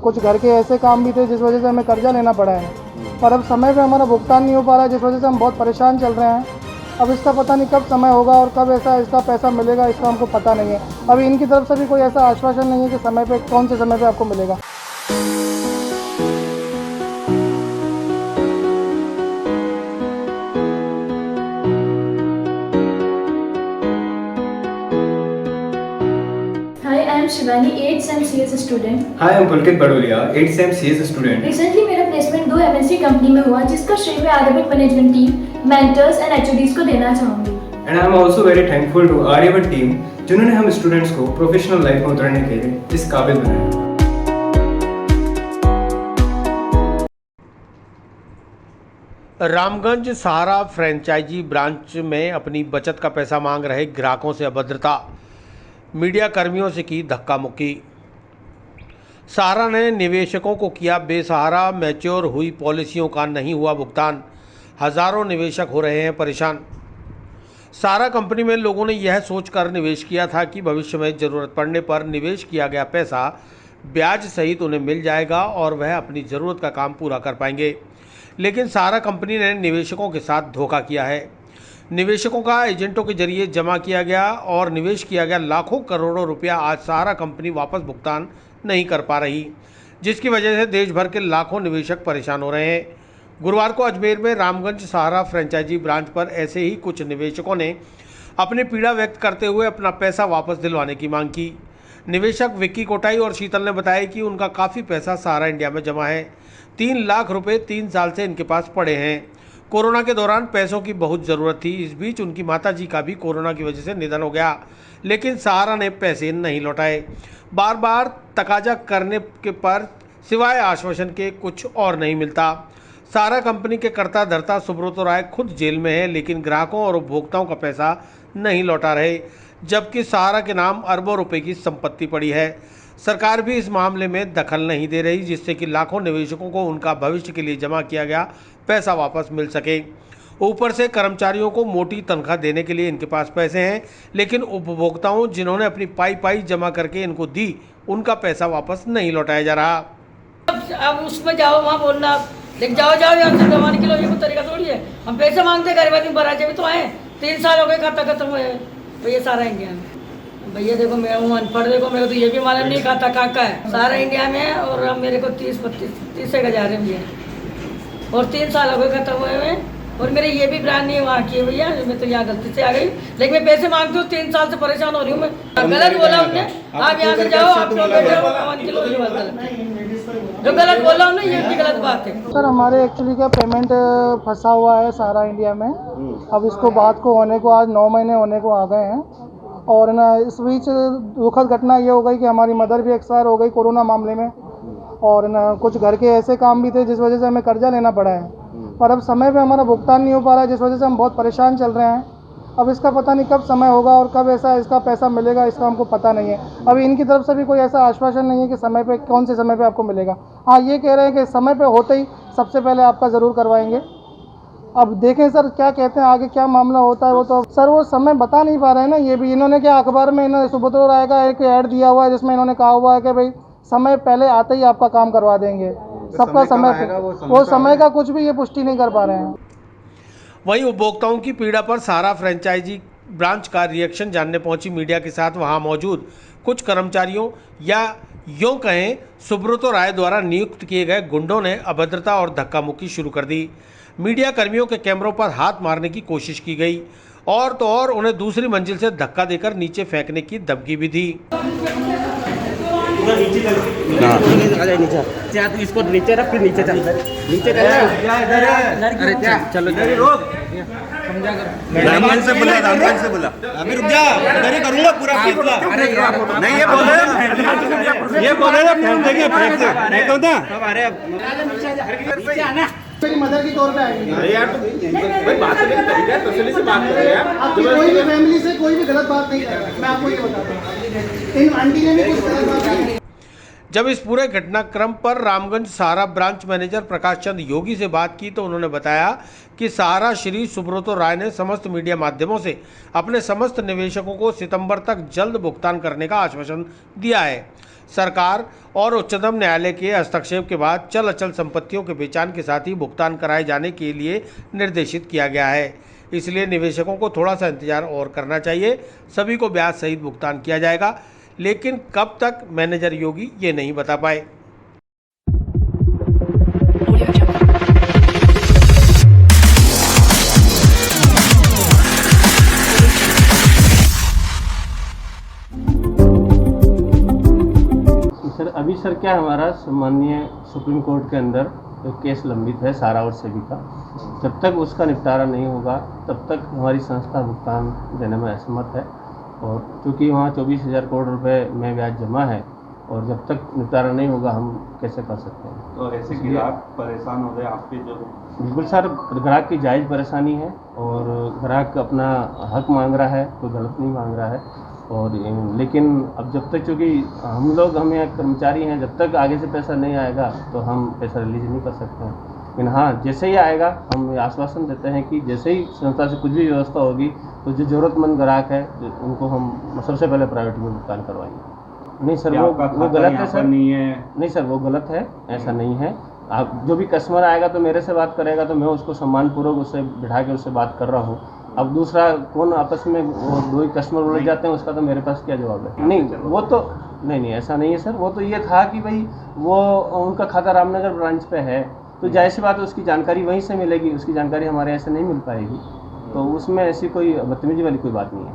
कुछ घर के ऐसे काम भी थे जिस वजह से हमें कर्जा लेना पड़ा है। और अब समय पे हमारा भुगतान नहीं हो पा रहा है, जिस वजह से हम बहुत परेशान चल रहे हैं। अब इसका पता नहीं कब समय होगा और कब ऐसा इसका पैसा मिलेगा, इसका हमको पता नहीं है। अभी इनकी तरफ से भी कोई ऐसा आश्वासन नहीं है कि समय पे कौन से समय पे आपको मिलेगा। Hi, I am Shivani, 8th SEM CS student. Hi, I'm Pulkit Badolia, 8th SEM CS student. Recently मेरा प्लेसमेंट 2 MNC कंपनी में हुआ, जिसका श्रेय मैं Aryabhatta management team, mentors and HODs को देना चाहूँगी। And I'm also very thankful to Aryabhatta team जिन्होंने हम स्टूडेंट्स को प्रोफेशनल लाइफ में उतरने के लिए इस काबिल बनाया। रामगंज सहारा फ्रेंचाइजी ब्रांच में अपनी बचत का पैसा मांग रहे ग्राहकों से अभद्रता, मीडिया कर्मियों से की धक्का मुक्की। सहारा ने निवेशकों को किया बेसहारा, मैच्योर हुई पॉलिसियों का नहीं हुआ भुगतान, हजारों निवेशक हो रहे हैं परेशान। सहारा कंपनी में लोगों ने यह सोचकर निवेश किया था कि भविष्य में ज़रूरत पड़ने पर निवेश किया गया पैसा ब्याज सहित उन्हें मिल जाएगा और वह अपनी ज़रूरत का काम पूरा कर पाएंगे। लेकिन सहारा कंपनी ने निवेशकों के साथ धोखा किया है। निवेशकों का एजेंटों के जरिए जमा किया गया और निवेश किया गया लाखों करोड़ों रुपया आज सहारा कंपनी वापस भुगतान नहीं कर पा रही, जिसकी वजह से देश भर के लाखों निवेशक परेशान हो रहे हैं। गुरुवार को अजमेर में रामगंज सहारा फ्रेंचाइजी ब्रांच पर ऐसे ही कुछ निवेशकों ने अपनी पीड़ा व्यक्त करते हुए अपना पैसा वापस दिलवाने की मांग की। निवेशक विक्की कोटाई और शीतल ने बताया कि उनका काफ़ी पैसा सहारा इंडिया में जमा है। 3 लाख रुपए 3 साल से इनके पास पड़े हैं। कोरोना के दौरान पैसों की बहुत ज़रूरत थी। इस बीच उनकी माताजी का भी कोरोना की वजह से निधन हो गया, लेकिन सहारा ने पैसे नहीं लौटाए। बार बार तकाजा करने के पर सिवाय आश्वासन के कुछ और नहीं मिलता। सहारा कंपनी के कर्ता धर्ता सुब्रत राय खुद जेल में है, लेकिन ग्राहकों और उपभोक्ताओं का पैसा नहीं लौटा रहे, जबकि सहारा के नाम अरबों रुपए की संपत्ति पड़ी है। सरकार भी इस मामले में दखल नहीं दे रही, जिससे कि लाखों निवेशकों को उनका भविष्य के लिए जमा किया गया पैसा वापस मिल सके। ऊपर से कर्मचारियों को मोटी तनख्वाह देने के लिए इनके पास पैसे हैं, लेकिन उपभोक्ताओं जिन्होंने अपनी पाई जमा करके इनको दी, उनका पैसा वापस नहीं लौटाया जा रहा। अब उसमें जाओ, वहाँ बोलना, लेकिन जाओ यहाँ से दवाने के लिए ये कोई तरीका थोड़ी है। हम पैसे मांगते गरीब आदमी बराजे भी तो आए। 3 साल हो गए खाता खत्म हुए भैया सारा इंडिया में। भैया देखो मैं हूँ अनपढ़, देखो मेरे को तो ये भी मालूम नहीं खाता का है सारा इंडिया में। और अब मेरे को 30 एक हज़ार है भैया, और 3 साल हो गए खत्म हुए हुए। और मेरे ये भी ब्रांड नहीं वहाँ की है भैया, मैं तो यहाँ गलती से आ गई, लेकिन मैं पैसे मांगती हूँ। 3 साल से परेशान हो रही हूँ मैं। गलत बोला उनने, आप यहाँ से जाओ, आप जो गलत बोला उन्होंने ये भी गलत बात है। सर हमारे एक्चुअली क्या पेमेंट फंसा हुआ है सहारा इंडिया में। अब इसको बात को होने को आज 9 महीने होने को आ गए हैं। और ना इस बीच दुखद घटना ये हो गई कि हमारी मदर भी एक्सपायर हो गई कोरोना मामले में। और ना कुछ घर के ऐसे काम भी थे जिस वजह से हमें कर्जा लेना पड़ा है। और अब समय पे हमारा भुगतान नहीं हो पा रहा है, जिस वजह से हम बहुत परेशान चल रहे हैं। अब इसका पता नहीं कब समय होगा और कब ऐसा इसका पैसा मिलेगा, इसका हमको पता नहीं है। अभी इनकी तरफ से भी कोई ऐसा आश्वासन नहीं है कि समय पे कौन से समय पे आपको मिलेगा। हाँ, ये कह रहे हैं कि समय पे होते ही सबसे पहले आपका ज़रूर करवाएंगे। अब देखें सर क्या कहते हैं, आगे क्या मामला होता है वो तो सर वो समय बता नहीं पा रहे हैं ना। ये भी इन्होंने क्या अखबार में इन्होंने सुब्रत राय का एक ऐड दिया हुआ है, जिसमें इन्होंने कहा हुआ है कि भाई समय पहले आते ही आपका काम करवा देंगे। सबका समय वो समय का कुछ भी ये पुष्टि नहीं कर पा रहे हैं। वहीं उपभोक्ताओं की पीड़ा पर सहारा फ्रेंचाइजी ब्रांच का रिएक्शन जानने पहुंची मीडिया के साथ वहां मौजूद कुछ कर्मचारियों या यूं कहें सुब्रत राय द्वारा नियुक्त किए गए गुंडों ने अभद्रता और धक्का मुक्की शुरू कर दी। मीडिया कर्मियों के कैमरों पर हाथ मारने की कोशिश की गई और तो और उन्हें दूसरी मंजिल से धक्का देकर नीचे फेंकने की धमकी भी दी। इसको नीचे रख, फिर नीचे चल, नीचे चल। अरे चलो रामगंज से बोला अभी रुक जा, इधर ही करूंगा पूरा फैसला। नहीं ये बोले ना फेंक देंगे, फेंक दो ना। अरे मेरी मदर की तौर पे आएंगे। अरे यार भाई बात करने का तरीका है, तसल्ली से बात कर यार। आपकी कोई भी फैमिली से कोई भी गलत बात नहीं कर रहा, मैं आपको ये बताता हूँ। इन आंटी ने भी कुछ गलत बात नहीं। जब इस पूरे घटनाक्रम पर रामगंज सहारा ब्रांच मैनेजर प्रकाश चंद योगी से बात की तो उन्होंने बताया कि सहारा श्री सुब्रतो राय ने समस्त मीडिया माध्यमों से अपने समस्त निवेशकों को सितंबर तक जल्द भुगतान करने का आश्वासन दिया है। सरकार और उच्चतम न्यायालय के हस्तक्षेप के बाद चल अचल संपत्तियों के बेचान के साथ ही भुगतान कराए जाने के लिए निर्देशित किया गया है। इसलिए निवेशकों को थोड़ा सा इंतजार और करना चाहिए। सभी को ब्याज सहित भुगतान किया जाएगा, लेकिन कब तक मैनेजर योगी ये नहीं बता पाए। सर क्या हमारा माननीय सुप्रीम कोर्ट के अंदर एक केस लंबित है सहारा और सेबी का। जब तक उसका निपटारा नहीं होगा तब तक हमारी संस्था भुगतान देने में असमर्थ है, और क्योंकि वहाँ 24,000 करोड़ रुपए में ब्याज जमा है और जब तक निपटारा नहीं होगा हम कैसे कर सकते हैं। तो ऐसे ग्राहक परेशान हो गए आपके जो? बिल्कुल सर, ग्राहक की जायज़ परेशानी है और ग्राहक अपना हक मांग रहा है, कोई गलत नहीं मांग रहा है। और लेकिन अब जब तक, चूँकि हम यहाँ कर्मचारी हैं, जब तक आगे से पैसा नहीं आएगा तो हम पैसा रिलीज नहीं कर सकते हैं। लेकिन हाँ, जैसे ही आएगा हम आश्वासन देते हैं कि जैसे ही संस्था से कुछ भी व्यवस्था होगी तो जो ज़रूरतमंद ग्राहक है उनको हम सबसे पहले प्रायोरिटी में भुगतान करवाएंगे। नहीं सर, वो गलत है सर। नहीं सर, वो गलत है, ऐसा नहीं है। आप जो भी कस्टमर आएगा तो मेरे से बात करेगा तो मैं उसको सम्मानपूर्वक उससे बिठा के उससे बात कर रहा हूँ। अब दूसरा कौन आपस में दो ही कस्टमर उलझ जाते हैं, उसका तो मेरे पास क्या जवाब है। नहीं, वो तो नहीं ऐसा नहीं है सर। वो तो ये था कि भाई वो उनका खाता रामनगर ब्रांच पे है तो जाहिर सी बात है उसकी जानकारी वहीं से मिलेगी, उसकी जानकारी हमारे यहाँ से नहीं मिल पाएगी, तो उसमें ऐसी कोई बदतमीजी वाली कोई बात नहीं है।